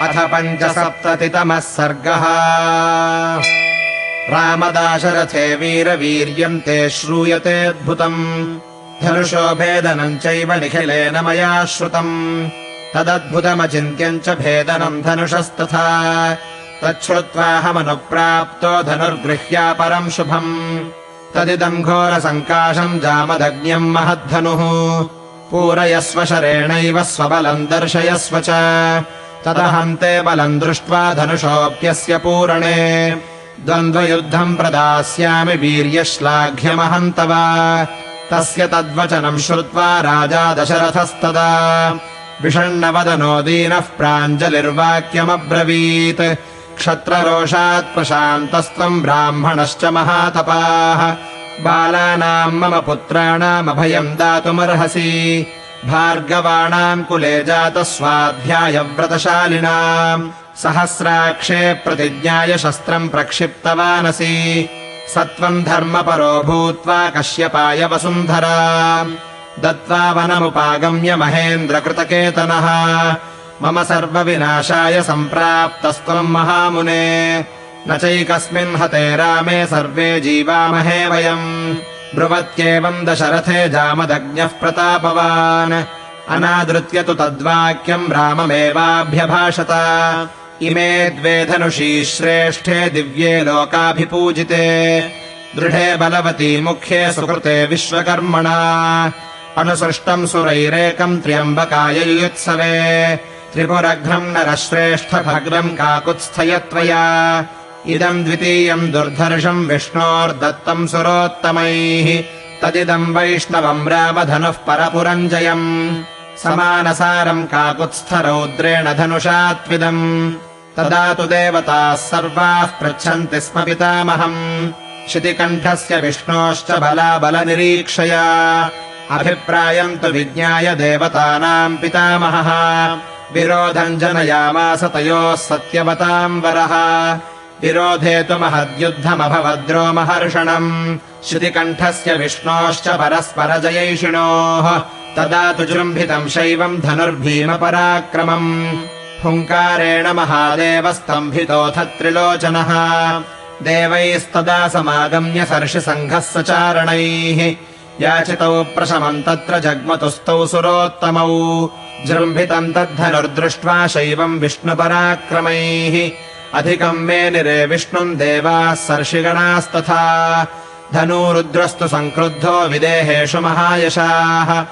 अथ 75तमः सर्गः। रामदाशरथे वीरवीर्यम् ते श्रूयतेऽद्भुतम्, धनुषो भेदनम् चैव निखिलेन मया श्रुतम्। तदद्भुतमचिन्त्यम् च भेदनम् धनुषस्तथा, तच्छ्रुत्वाहमनुप्राप्तो धनुर्गृह्या परम् शुभम्। तदिदम् घोरसङ्काशम् जामदग्न्यम् महद्धनुः, पूरयस्व शरेणैव स्वबलम् दर्शयस्व च। तदहम् ते बलम् दृष्ट्वा धनुषोऽप्यस्य पूरणे, द्वन्द्वयुद्धम् प्रदास्यामि वीर्यश्लाघ्यमहम् तव। तस्य तद्वचनम् श्रुत्वा राजा दशरथस्तदा विषण्णवदनो दीनः प्राञ्जलिर्वाक्यमब्रवीत्। क्षत्ररोषात् प्रशान्तस्त्वम् ब्राह्मणश्च महातपाः, बालानाम् मम पुत्राणामभयम् दातुमर्हसि। भार्गवाणाम् कुले जातः स्वाध्यायव्रतशालिनाम्, सहस्राक्षे प्रतिज्ञाय शस्त्रम् प्रक्षिप्तवानसि। सत्त्वम् धर्मपरो भूत्वा कश्यपाय वसुन्धरा, दत्त्वा वनमुपागम्य महेन्द्रकृतकेतनः। मम सर्वविनाशाय सम्प्राप्तस्त्वम् महामुने, न चैकस्मिन् हते रामे सर्वे जीवामहे वयम्। ब्रुवत्येवम् दशरथे जामदग्न्यः प्रतापवान्, अनादृत्य तु तद्वाक्यम् राममेवाभ्यभाषत। इमे द्वे धनुषी श्रेष्ठे दिव्ये लोकाभिपूजिते, दृढे बलवती मुख्ये सुकृते विश्वकर्मणा। अनुसृष्टम् सुरैरेकम् त्र्यम्बकाय युयुत्सवे, त्रिपुरघ्नम् नरश्रेष्ठभग्नम् काकुत्स्थयत्वया। इदम् द्वितीयम् दुर्धर्षम् विष्णोर्दत्तम् सुरोत्तमैः, तदिदम् वैष्णवम् रामधनुः परपुरञ्जयम्। समानसारम् काकुत्स्थरौद्रेण धनुषात्विदम्। तदा तु देवताः सर्वाः पृच्छन्ति स्म पितामहम्, शितिकण्ठस्य विष्णोश्च बलाबलनिरीक्षया। अभिप्रायम् तु विज्ञाय देवतानाम् पितामहः, विरोधम् जनयामास तयोः सत्यवताम् वरः। विरोधे तु महद्युद्धमभवद्रोमहर्षणम्, श्रुतिकण्ठस्य विष्णोश्च परस्परजयैषिणोः। तदा तु जृम्भितम् शैवम् धनुर्भीमपराक्रमम्, हुङ्कारेण महादेवस्तम्भितोऽथ त्रिलोचनः। देवैस्तदा समागम्य सर्षिसङ्घः सचारणैः, याचितौ प्रशमम् तत्र जग्मतुस्तौ सुरोत्तमौ। जृम्भितम् तद्धनुर्दृष्ट्वा शैवम् विष्णुपराक्रमैः, अधिकम् मेनिरे विष्णुम् देवाः सर्षिगणास्तथा। धनुरुद्रस्तु सङ्क्रुद्धो विदेहेषु महायशाः,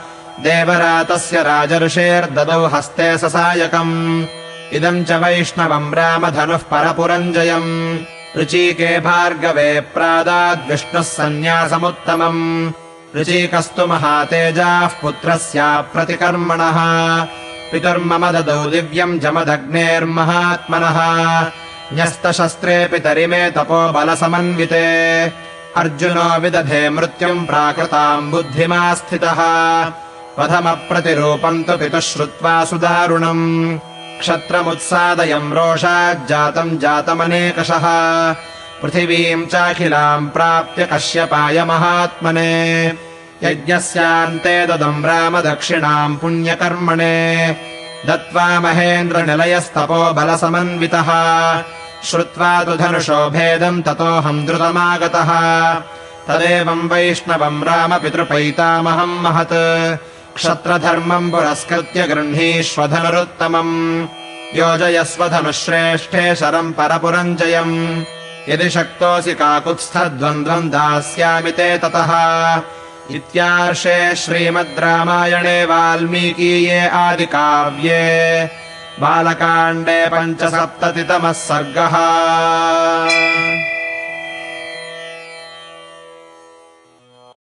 देवरातस्य राजर्षेर्ददौ हस्ते ससायकम्। इदम् च वैष्णवम् रामधनुः परपुरञ्जयम्, ऋचीके भार्गवे प्रादाद्विष्णुः सन्न्यासमुत्तमम्। ऋचीकस्तु महातेजाः पुत्रस्याप्रतिकर्मणः, पितुर्मम ददौ दिव्यम् जमदग्नेर्महात्मनः। न्यस्तशस्त्रे पितरिमे तपोबलसमन्विते, अर्जुनो विदधे मृत्युम् प्राकृताम् बुद्धिमास्थितः। वधमप्रतिरूपम् तु पितुः श्रुत्वा सुदारुणम्, क्षत्रमुत्सादयम् रोषाज्जातम् जातमनेकशः। पृथिवीम् चाखिलाम् प्राप्य कश्यपाय महात्मने, यज्ञस्यान्ते ददम् राम दक्षिणाम् पुण्यकर्मणे। दत्त्वा महेन्द्रनिलयस्तपोबलसमन्वितः, श्रुत्वा तु धनुषो भेदम् ततोऽहम् द्रुतमागतः। तदेवम् वैष्णवम् राम पितृपैतामहम् महत्, क्षत्रधर्मम् पुरस्कृत्य गृह्णीष्व धनुरुत्तमम्। योजयस्व धनुश्रेष्ठे शरम् परपुरञ्जयम्, यदि शक्तोऽसि काकुत्स्थद्वन्द्वम् दास्यामि ते ततः। इत्यार्षे श्रीमद् रामायणे वाल्मीकीये आदिकाव्ये बालकाण्डे 75तमः सर्गः।